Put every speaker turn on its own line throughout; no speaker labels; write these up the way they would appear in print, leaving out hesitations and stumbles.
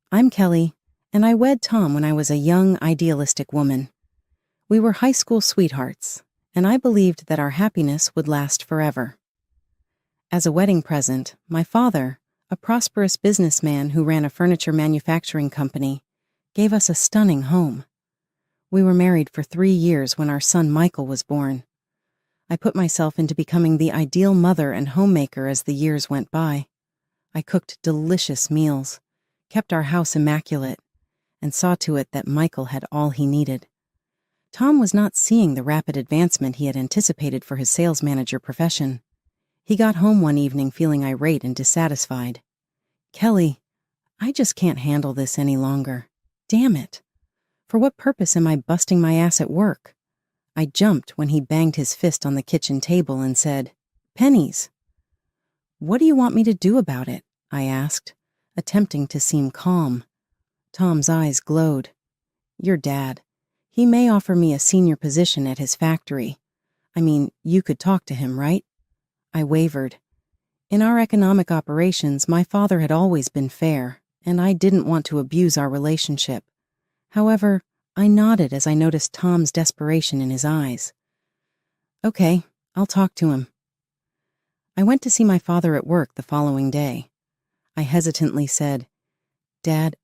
I'm Kelly, and I wed Tom when I was a young, idealistic woman. We were high school sweethearts, and I believed that our happiness would last forever. As a wedding present, my father, a prosperous businessman who ran a furniture manufacturing company, gave us a stunning home. We were married for 3 years when our son Michael was born. I put myself into becoming the ideal mother and homemaker as the years went by. I cooked delicious meals, kept our house immaculate, and saw to it that Michael had all he needed. Tom was not seeing the rapid advancement he had anticipated for his sales manager profession. He got home one evening feeling irate and dissatisfied. "Kelly, I just can't handle this any longer. Damn it. For what purpose am I busting my ass at work?" I jumped when he banged his fist on the kitchen table and said, "Pennies." "What do you want me to do about it?" I asked, attempting to seem calm. Tom's eyes glowed. "Your dad. He may offer me a senior position at his factory. I mean, you could talk to him, right?" I wavered. In our economic operations, my father had always been fair, and I didn't want to abuse our relationship. However, I nodded as I noticed Tom's desperation in his eyes. "Okay, I'll talk to him." I went to see my father at work the following day. I hesitantly said, "Dad,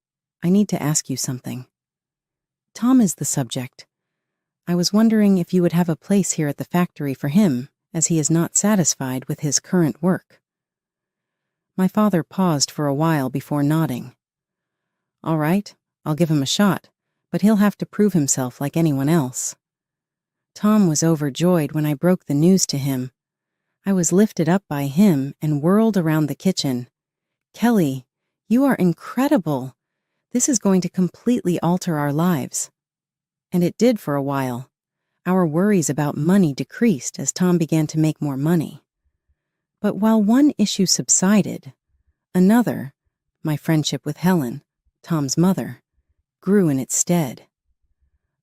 I need to ask you something." "Tom is the subject. I was wondering if you would have a place here at the factory for him, as he is not satisfied with his current work." My father paused for a while before nodding. "All right, I'll give him a shot, but he'll have to prove himself like anyone else." Tom was overjoyed when I broke the news to him. I was lifted up by him and whirled around the kitchen. "Kelly, you are incredible. This is going to completely alter our lives." And it did for a while. Our worries about money decreased as Tom began to make more money. But while one issue subsided, another, my friendship with Helen, Tom's mother, grew in its stead.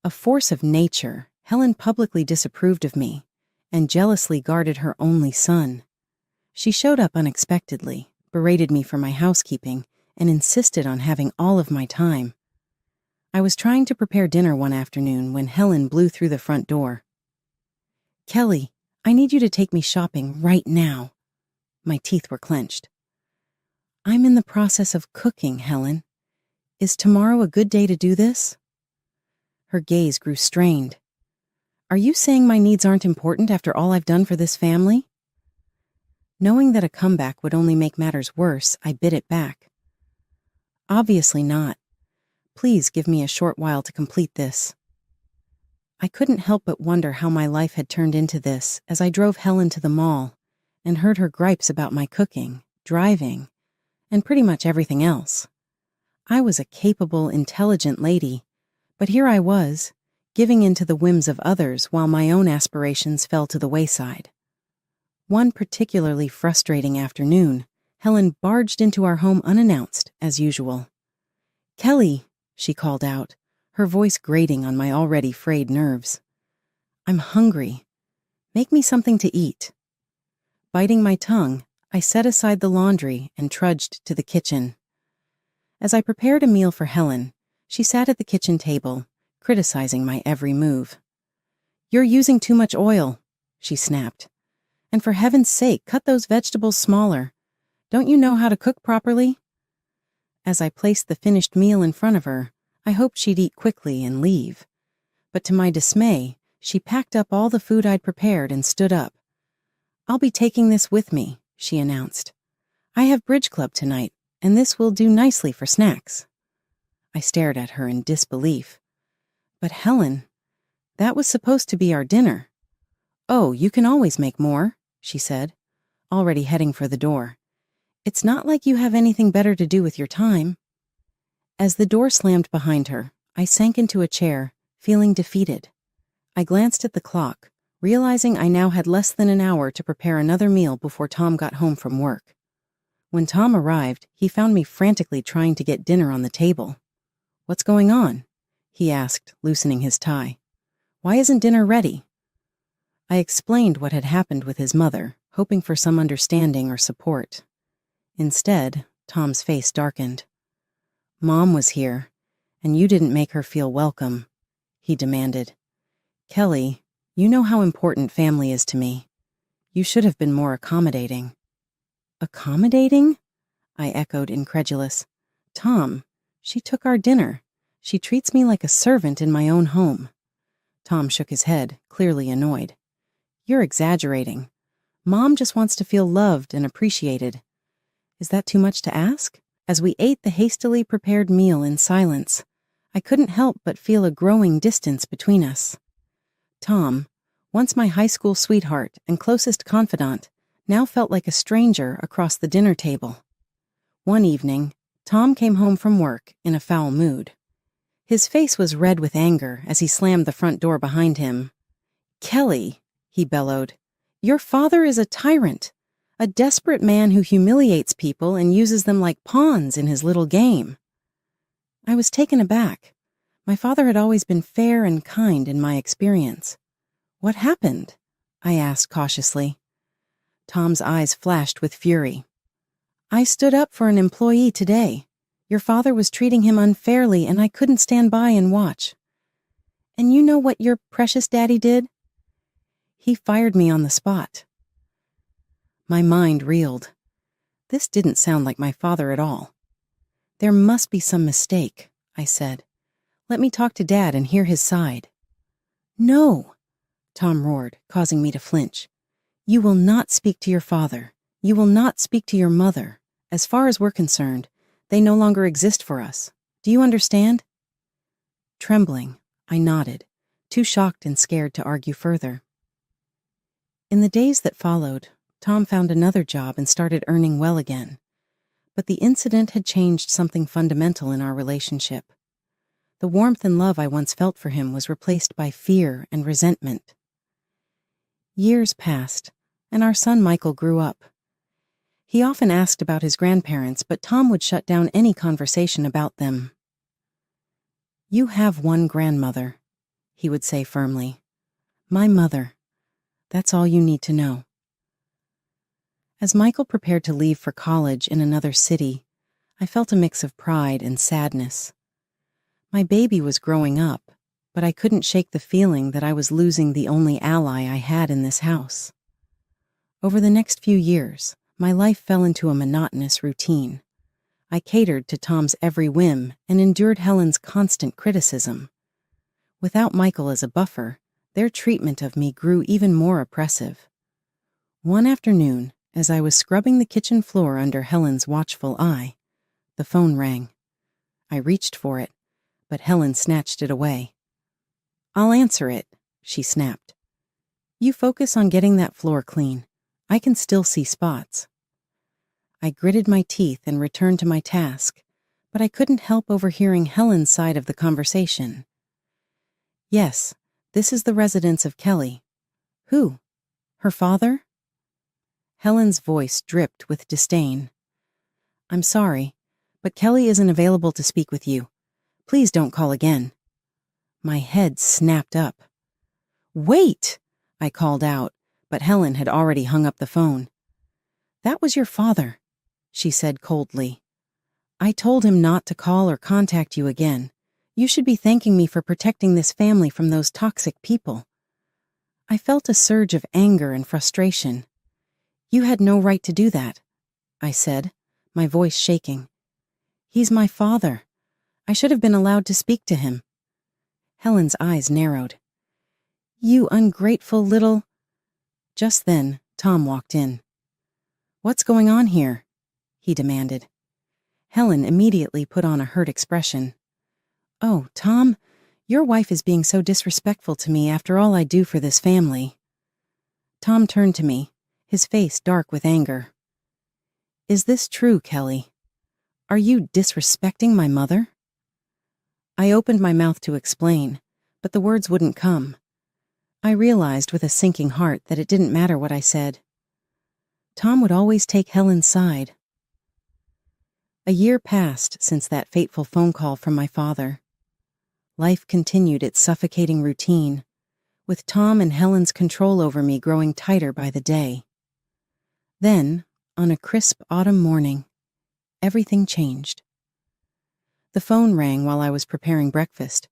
A force of nature, Helen publicly disapproved of me and jealously guarded her only son. She showed up unexpectedly, berated me for my housekeeping, and insisted on having all of my time. I was trying to prepare dinner one afternoon when Helen blew through the front door. "Kelly, I need you to take me shopping right now." My teeth were clenched. "I'm in the process of cooking, Helen. Is tomorrow a good day to do this?" Her gaze grew strained. "Are you saying my needs aren't important after all I've done for this family?" Knowing that a comeback would only make matters worse, I bit it back. "Obviously not. Please give me a short while to complete this." I couldn't help but wonder how my life had turned into this as I drove Helen to the mall and heard her gripes about my cooking, driving, and pretty much everything else. I was a capable, intelligent lady, but here I was, giving in to the whims of others while my own aspirations fell to the wayside. One particularly frustrating afternoon, Helen barged into our home unannounced, as usual. "Kelly," she called out, her voice grating on my already frayed nerves. "I'm hungry. Make me something to eat." Biting my tongue, I set aside the laundry and trudged to the kitchen. As I prepared a meal for Helen, she sat at the kitchen table, criticizing my every move. "You're using too much oil," she snapped. "And for heaven's sake, cut those vegetables smaller. Don't you know how to cook properly?" As I placed the finished meal in front of her, I hoped she'd eat quickly and leave. But to my dismay, she packed up all the food I'd prepared and stood up. "I'll be taking this with me," she announced. "I have bridge club tonight, and this will do nicely for snacks." I stared at her in disbelief. "But Helen, that was supposed to be our dinner." "Oh, you can always make more," she said, already heading for the door. "It's not like you have anything better to do with your time." As the door slammed behind her, I sank into a chair, feeling defeated. I glanced at the clock, realizing I now had less than an hour to prepare another meal before Tom got home from work. When Tom arrived, he found me frantically trying to get dinner on the table. "What's going on?" he asked, loosening his tie. "Why isn't dinner ready?" I explained what had happened with his mother, hoping for some understanding or support. Instead, Tom's face darkened. Mom was here, and you didn't make her feel welcome, he demanded. Kelly, you know how important family is to me. You should have been more accommodating. Accommodating? I echoed, incredulous. Tom, she took our dinner. She treats me like a servant in my own home. Tom shook his head, clearly annoyed. You're exaggerating. Mom just wants to feel loved and appreciated. Is that too much to ask? As we ate the hastily prepared meal in silence, I couldn't help but feel a growing distance between us. Tom, once my high school sweetheart and closest confidant, now felt like a stranger across the dinner table. One evening, Tom came home from work in a foul mood. His face was red with anger as he slammed the front door behind him. Kelly, he bellowed, your father is a tyrant, a desperate man who humiliates people and uses them like pawns in his little game. I was taken aback. My father had always been fair and kind in my experience. What happened? I asked cautiously. Tom's eyes flashed with fury. I stood up for an employee today. Your father was treating him unfairly, and I couldn't stand by and watch. And you know what your precious daddy did? He fired me on the spot. My mind reeled. This didn't sound like my father at all. There must be some mistake, I said. Let me talk to Dad and hear his side. No, Tom roared, causing me to flinch. You will not speak to your father. You will not speak to your mother. As far as we're concerned, they no longer exist for us. Do you understand? Trembling, I nodded, too shocked and scared to argue further. In the days that followed, Tom found another job and started earning well again. But the incident had changed something fundamental in our relationship. The warmth and love I once felt for him was replaced by fear and resentment. Years passed, and our son Michael grew up. He often asked about his grandparents, but Tom would shut down any conversation about them. You have one grandmother, he would say firmly. My mother. That's all you need to know. As Michael prepared to leave for college in another city, I felt a mix of pride and sadness. My baby was growing up, but I couldn't shake the feeling that I was losing the only ally I had in this house. Over the next few years, my life fell into a monotonous routine. I catered to Tom's every whim and endured Helen's constant criticism. Without Michael as a buffer, their treatment of me grew even more oppressive. One afternoon, as I was scrubbing the kitchen floor under Helen's watchful eye, the phone rang. I reached for it, but Helen snatched it away. I'll answer it, she snapped. You focus on getting that floor clean. I can still see spots. I gritted my teeth and returned to my task, but I couldn't help overhearing Helen's side of the conversation. Yes, this is the residence of Kelly. Who? Her father? Helen's voice dripped with disdain. I'm sorry, but Kelly isn't available to speak with you. Please don't call again. My head snapped up. Wait, I called out, but Helen had already hung up the phone. That was your father, she said coldly. I told him not to call or contact you again. You should be thanking me for protecting this family from those toxic people. I felt a surge of anger and frustration. You had no right to do that, I said, my voice shaking. He's my father. I should have been allowed to speak to him. Helen's eyes narrowed. You ungrateful little... Just then, Tom walked in. What's going on here? He demanded. Helen immediately put on a hurt expression. Oh, Tom, your wife is being so disrespectful to me after all I do for this family. Tom turned to me, his face dark with anger. Is this true, Kelly? Are you disrespecting my mother? I opened my mouth to explain, but the words wouldn't come. I realized with a sinking heart that it didn't matter what I said. Tom would always take Helen's side. A year passed since that fateful phone call from my father. Life continued its suffocating routine, with Tom and Helen's control over me growing tighter by the day. Then, on a crisp autumn morning, everything changed. The phone rang while I was preparing breakfast.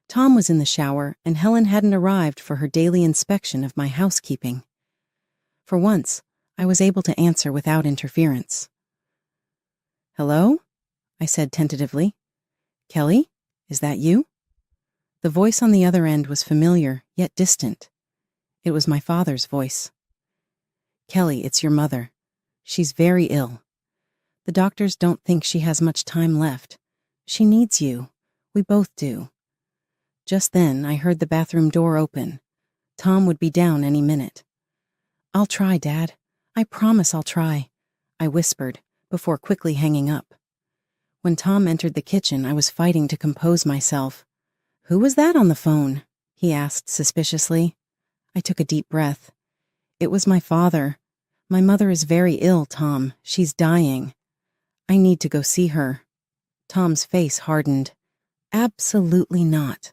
Tom was in the shower, and Helen hadn't arrived for her daily inspection of my housekeeping. For once, I was able to answer without interference. "Hello?" I said tentatively. "Kelly, is that you?" The voice on the other end was familiar, yet distant. It was my father's voice. "Kelly, it's your mother. She's very ill. The doctors don't think she has much time left. She needs you. We both do." Just then, I heard the bathroom door open. Tom would be down any minute. "I'll try, Dad. I promise I'll try," I whispered, before quickly hanging up. When Tom entered the kitchen, I was fighting to compose myself. "Who was that on the phone?" he asked suspiciously. I took a deep breath. "It was my father. My mother is very ill, Tom. She's dying. I need to go see her." Tom's face hardened. "Absolutely not.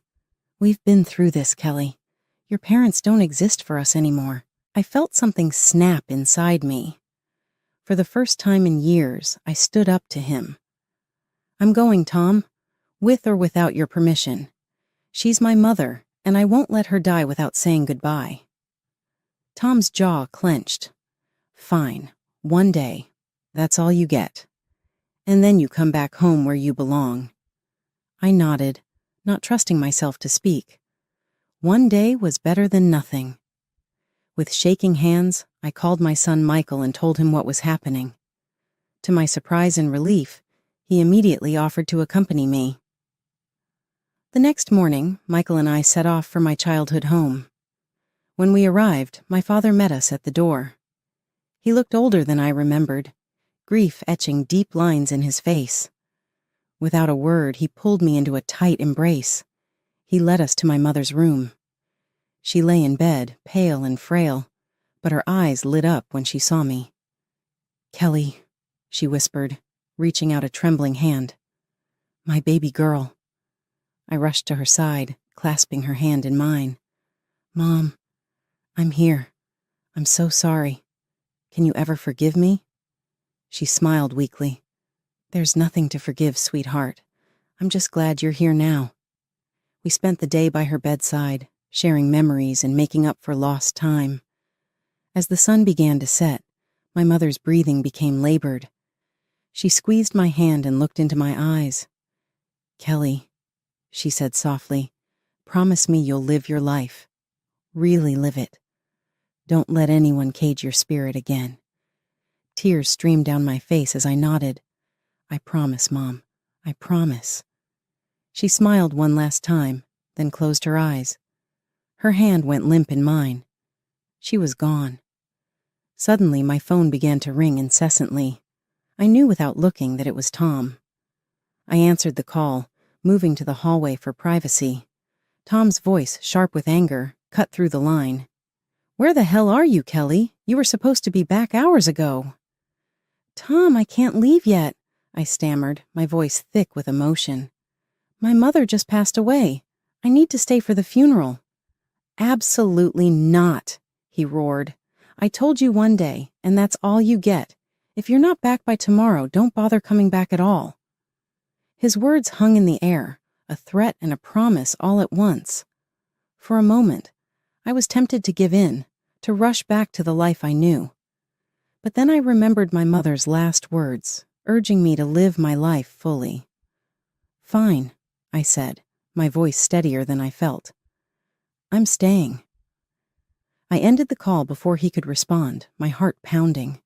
We've been through this, Kelly. Your parents don't exist for us anymore." I felt something snap inside me. For the first time in years, I stood up to him. "I'm going, Tom, with or without your permission. She's my mother, and I won't let her die without saying goodbye." Tom's jaw clenched. "Fine, one day. That's all you get. And then you come back home where you belong." I nodded, not trusting myself to speak. One day was better than nothing. With shaking hands, I called my son Michael and told him what was happening. To my surprise and relief, he immediately offered to accompany me. The next morning, Michael and I set off for my childhood home. When we arrived, my father met us at the door. He looked older than I remembered, grief etching deep lines in his face. Without a word, he pulled me into a tight embrace. He led us to my mother's room. She lay in bed, pale and frail, but her eyes lit up when she saw me. "Kelly," she whispered, reaching out a trembling hand. "My baby girl." I rushed to her side, clasping her hand in mine. "Mom, I'm here. I'm so sorry. Can you ever forgive me?" She smiled weakly. "There's nothing to forgive, sweetheart. I'm just glad you're here now." We spent the day by her bedside, sharing memories and making up for lost time. As the sun began to set, my mother's breathing became labored. She squeezed my hand and looked into my eyes. "Kelly," she said softly, "promise me you'll live your life. Really live it. Don't let anyone cage your spirit again." Tears streamed down my face as I nodded. "I promise, Mom. I promise." She smiled one last time, then closed her eyes. Her hand went limp in mine. She was gone. Suddenly, my phone began to ring incessantly. I knew without looking that it was Tom. I answered the call, moving to the hallway for privacy. Tom's voice, sharp with anger, cut through the line. "Where the hell are you, Kelly? You were supposed to be back hours ago." "Tom, I can't leave yet," I stammered, my voice thick with emotion. "My mother just passed away. I need to stay for the funeral." "Absolutely not," he roared. "I told you one day, and that's all you get. If you're not back by tomorrow, don't bother coming back at all." His words hung in the air, a threat and a promise all at once. For a moment, I was tempted to give in, to rush back to the life I knew. But then I remembered my mother's last words, urging me to live my life fully. "Fine," I said, my voice steadier than I felt. "I'm staying." I ended the call before he could respond, my heart pounding.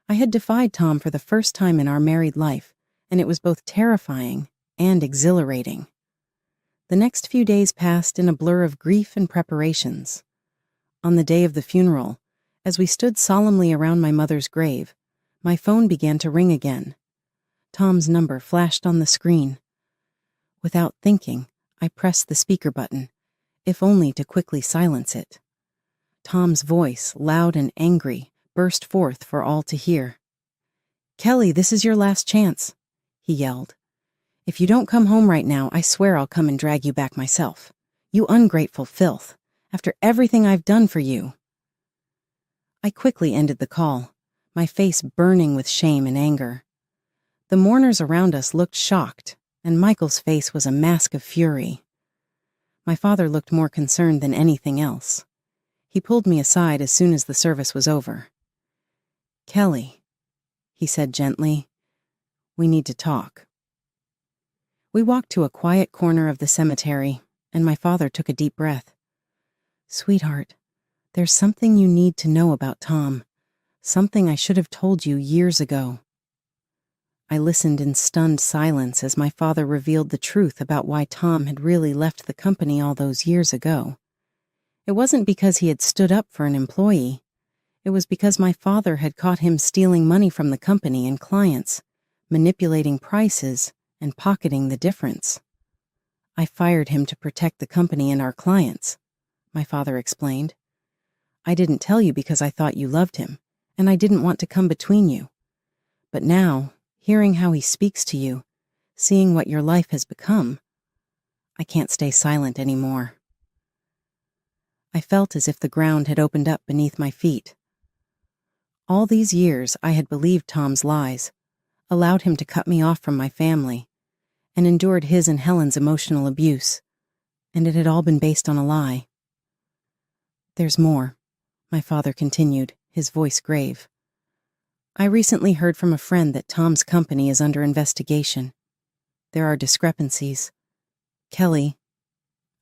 I had defied Tom for the first time in our married life, and it was both terrifying and exhilarating. The next few days passed in a blur of grief and preparations. On the day of the funeral, as we stood solemnly around my mother's grave, my phone began to ring again. Tom's number flashed on the screen. Without thinking, I pressed the speaker button, if only to quickly silence it. Tom's voice, loud and angry, burst forth for all to hear. "Kelly, this is your last chance," he yelled. "If you don't come home right now, I swear I'll come and drag you back myself. You ungrateful filth, after everything I've done for you." I quickly ended the call, my face burning with shame and anger. The mourners around us looked shocked, and Michael's face was a mask of fury. My father looked more concerned than anything else. He pulled me aside as soon as the service was over. "Kelly," he said gently, "we need to talk." We walked to a quiet corner of the cemetery, and my father took a deep breath. "Sweetheart, there's something you need to know about Tom. Something I should have told you years ago." I listened in stunned silence as my father revealed the truth about why Tom had really left the company all those years ago. It wasn't because he had stood up for an employee. It was because my father had caught him stealing money from the company and clients, manipulating prices, and pocketing the difference. "I fired him to protect the company and our clients," my father explained. "I didn't tell you because I thought you loved him, and I didn't want to come between you. But now, hearing how he speaks to you, seeing what your life has become, I can't stay silent anymore." I felt as if the ground had opened up beneath my feet. All these years I had believed Tom's lies, allowed him to cut me off from my family, and endured his and Helen's emotional abuse, and it had all been based on a lie. "There's more," my father continued, his voice grave. "I recently heard from a friend that Tom's company is under investigation. There are discrepancies. Kelly,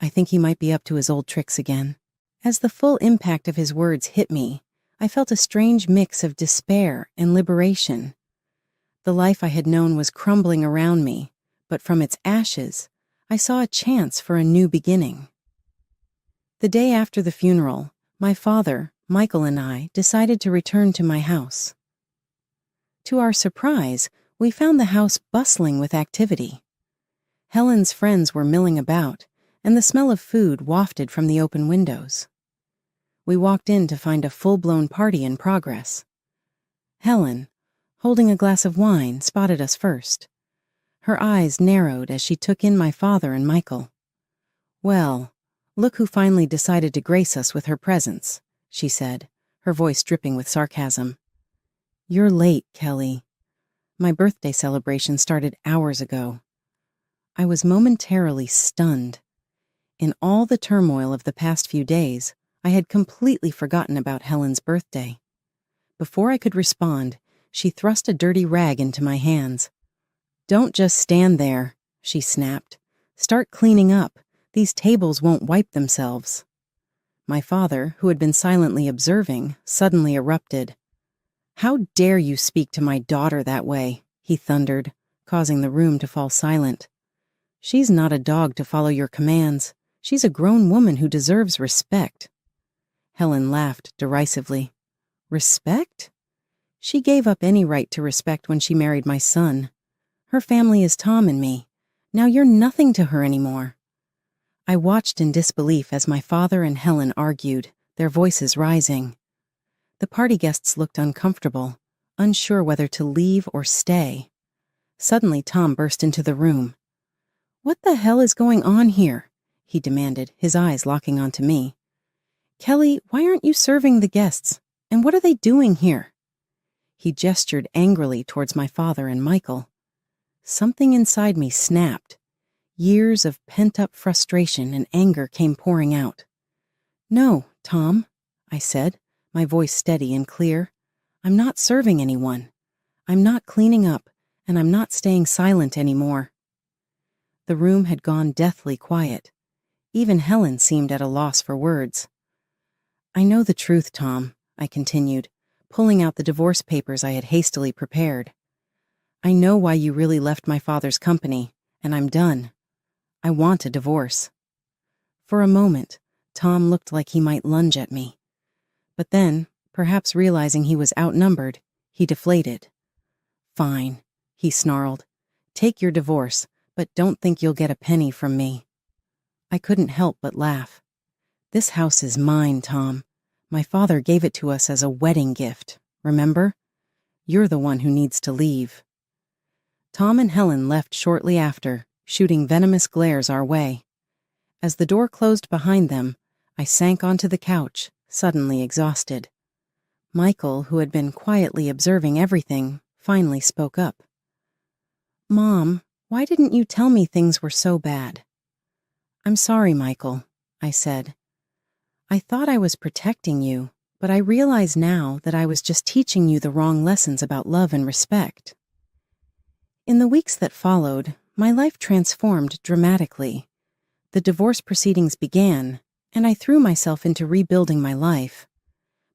I think he might be up to his old tricks again." As the full impact of his words hit me, I felt a strange mix of despair and liberation. The life I had known was crumbling around me, but from its ashes, I saw a chance for a new beginning. The day after the funeral, my father, Michael, and I decided to return to my house. To our surprise, we found the house bustling with activity. Helen's friends were milling about, and the smell of food wafted from the open windows. We walked in to find a full-blown party in progress. Helen, holding a glass of wine, spotted us first. Her eyes narrowed as she took in my father and Michael. "Well, look who finally decided to grace us with her presence," she said, her voice dripping with sarcasm. "You're late, Kelly. My birthday celebration started hours ago." I was momentarily stunned. In all the turmoil of the past few days, I had completely forgotten about Helen's birthday. Before I could respond, she thrust a dirty rag into my hands. "Don't just stand there," she snapped. "Start cleaning up. These tables won't wipe themselves." My father, who had been silently observing, suddenly erupted. "How dare you speak to my daughter that way?" he thundered, causing the room to fall silent. "She's not a dog to follow your commands. She's a grown woman who deserves respect." Helen laughed derisively. "Respect? She gave up any right to respect when she married my son. Her family is Tom and me. Now you're nothing to her anymore." I watched in disbelief as my father and Helen argued, their voices rising. The party guests looked uncomfortable, unsure whether to leave or stay. Suddenly, Tom burst into the room. "What the hell is going on here?" he demanded, his eyes locking onto me. "Kelly, why aren't you serving the guests? And what are they doing here?" He gestured angrily towards my father and Michael. Something inside me snapped. Years of pent-up frustration and anger came pouring out. "No, Tom," I said, my voice steady and clear. "I'm not serving anyone. I'm not cleaning up, and I'm not staying silent anymore." The room had gone deathly quiet. Even Helen seemed at a loss for words. "I know the truth, Tom," I continued, pulling out the divorce papers I had hastily prepared. "I know why you really left my father's company, and I'm done. I want a divorce." For a moment, Tom looked like he might lunge at me. But then, perhaps realizing he was outnumbered, he deflated. "Fine," he snarled. "Take your divorce, but don't think you'll get a penny from me." I couldn't help but laugh. "This house is mine, Tom. My father gave it to us as a wedding gift, remember? You're the one who needs to leave." Tom and Helen left shortly after, shooting venomous glares our way. As the door closed behind them, I sank onto the couch, suddenly exhausted. Michael, who had been quietly observing everything, finally spoke up. "Mom, Why didn't you tell me things were so bad? I'm sorry, Michael, I said. I thought I was protecting you, but I realize now that I was just teaching you the wrong lessons about love and respect. In the weeks that followed, my life transformed dramatically. The divorce proceedings began, and I threw myself into rebuilding my life.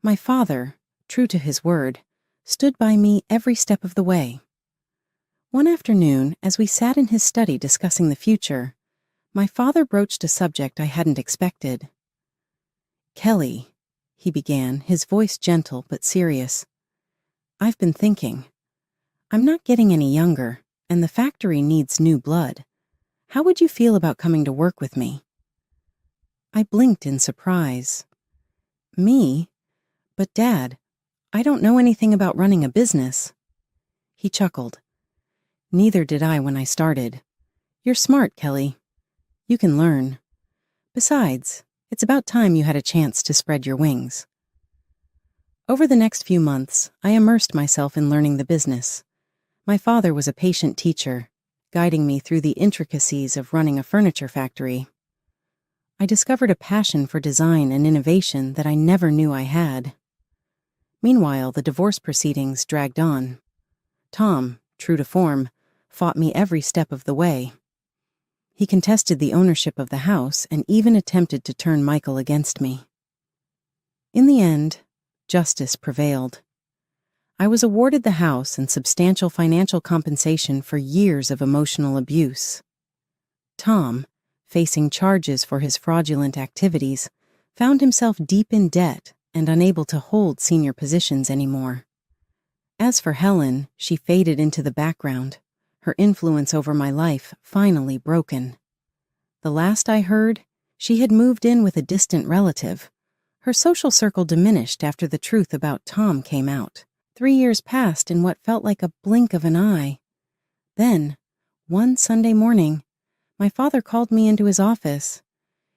My father, true to his word, stood by me every step of the way. One afternoon, as we sat in his study discussing the future, my father broached a subject I hadn't expected. Kelly, he began, his voice gentle but serious. I've been thinking. I'm not getting any younger, and the factory needs new blood. How would you feel about coming to work with me? I blinked in surprise. Me? But Dad, I don't know anything about running a business. He chuckled. Neither did I when I started. You're smart, Kelly. You can learn. Besides, it's about time you had a chance to spread your wings. Over the next few months, I immersed myself in learning the business. My father was a patient teacher, guiding me through the intricacies of running a furniture factory. I discovered a passion for design and innovation that I never knew I had. Meanwhile, the divorce proceedings dragged on. Tom, true to form, fought me every step of the way. He contested the ownership of the house and even attempted to turn Michael against me. In the end, justice prevailed. I was awarded the house and substantial financial compensation for years of emotional abuse. Tom, facing charges for his fraudulent activities, found himself deep in debt and unable to hold senior positions anymore. As for Helen, she faded into the background, her influence over my life finally broken. The last I heard, she had moved in with a distant relative. Her social circle diminished after the truth about Tom came out. 3 years passed in what felt like a blink of an eye. Then, one Sunday morning, my father called me into his office.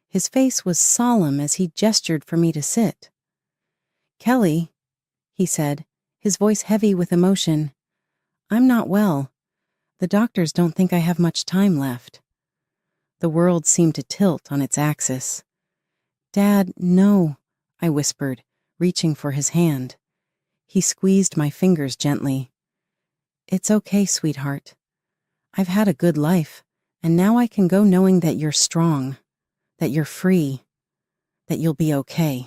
His face was solemn as he gestured for me to sit. Kelly, he said, his voice heavy with emotion, I'm not well. The doctors don't think I have much time left. The world seemed to tilt on its axis. Dad, no, I whispered, reaching for his hand. He squeezed my fingers gently. It's okay, sweetheart. I've had a good life, and now I can go knowing that you're strong, that you're free, that you'll be okay.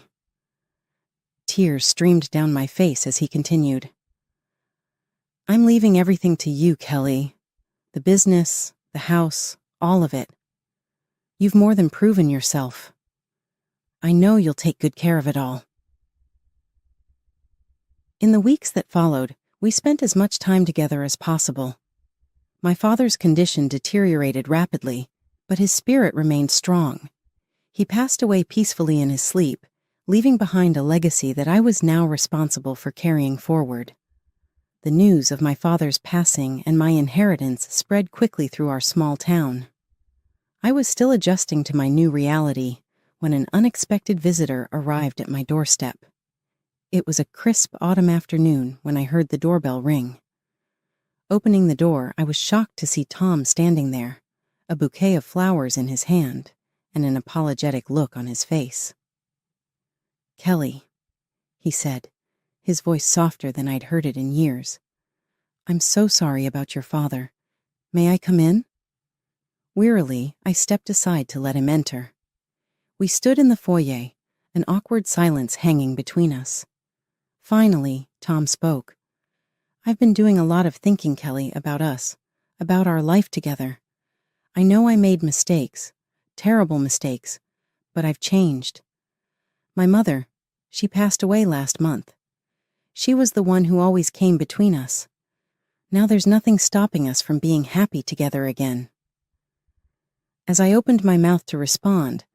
Tears streamed down my face as he continued. I'm leaving everything to you, Kelly. The business, the house, all of it. You've more than proven yourself. I know you'll take good care of it all. In the weeks that followed, we spent as much time together as possible. My father's condition deteriorated rapidly, but his spirit remained strong. He passed away peacefully in his sleep, leaving behind a legacy that I was now responsible for carrying forward. The news of my father's passing and my inheritance spread quickly through our small town. I was still adjusting to my new reality when an unexpected visitor arrived at my doorstep. It was a crisp autumn afternoon when I heard the doorbell ring. Opening the door, I was shocked to see Tom standing there, a bouquet of flowers in his hand and an apologetic look on his face. Kelly, he said, his voice softer than I'd heard it in years. I'm so sorry about your father. May I come in? Wearily, I stepped aside to let him enter. We stood in the foyer, an awkward silence hanging between us. Finally, Tom spoke. I've been doing a lot of thinking, Kelly, about us, about our life together. I know I made mistakes, terrible mistakes, but I've changed. My mother, she passed away last month. She was the one who always came between us. Now there's nothing stopping us from being happy together again. As I opened my mouth to respond,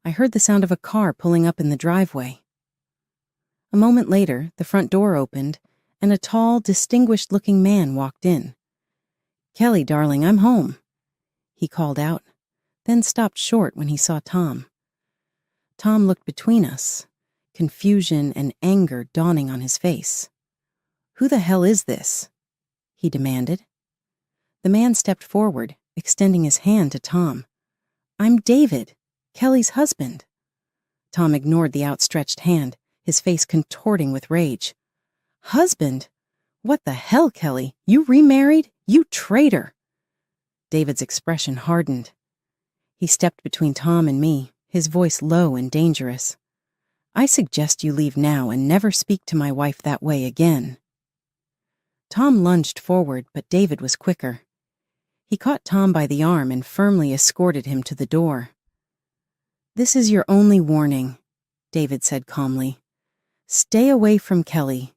I heard the sound of a car pulling up in the driveway. A moment later, the front door opened, and a tall, distinguished-looking man walked in. Kelly, darling, I'm home, he called out, then stopped short when he saw Tom. Tom looked between us, confusion and anger dawning on his face. Who the hell is this? He demanded. The man stepped forward, extending his hand to Tom. "I'm David, Kelly's husband." Tom ignored the outstretched hand, his face contorting with rage. "Husband? What the hell, Kelly? You remarried? You traitor!" David's expression hardened. He stepped between Tom and me, his voice low and dangerous. "I suggest you leave now and never speak to my wife that way again." Tom lunged forward, but David was quicker. He caught Tom by the arm and firmly escorted him to the door. "This is your only warning," David said calmly. "Stay away from Kelly.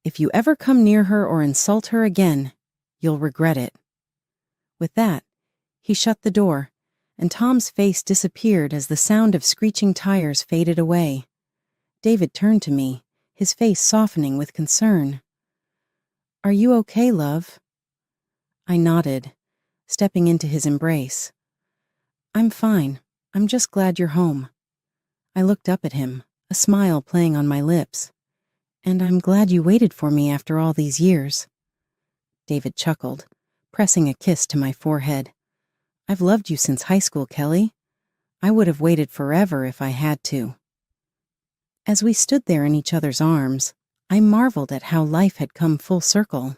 If you ever come near her or insult her again, you'll regret it." With that, he shut the door, and Tom's face disappeared as the sound of screeching tires faded away. David turned to me, his face softening with concern. "Are you okay, love?" I nodded, stepping into his embrace. "I'm fine. I'm just glad you're home." I looked up at him, a smile playing on my lips. "And I'm glad you waited for me after all these years." David chuckled, pressing a kiss to my forehead. "I've loved you since high school, Kelly. I would have waited forever if I had to." As we stood there in each other's arms, I marveled at how life had come full circle.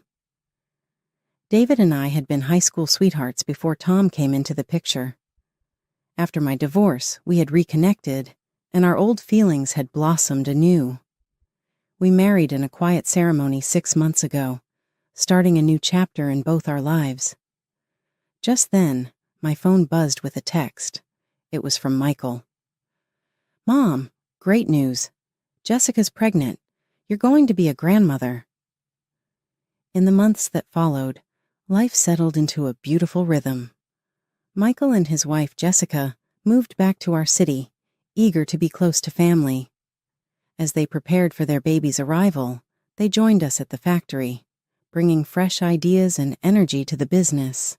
David and I had been high school sweethearts before Tom came into the picture. After my divorce, we had reconnected, and our old feelings had blossomed anew. We married in a quiet ceremony 6 months ago, starting a new chapter in both our lives. Just then, my phone buzzed with a text. It was from Michael. "Mom, great news. Jessica's pregnant. You're going to be a grandmother." In the months that followed, life settled into a beautiful rhythm. Michael and his wife, Jessica, moved back to our city, eager to be close to family. As they prepared for their baby's arrival, they joined us at the factory, bringing fresh ideas and energy to the business.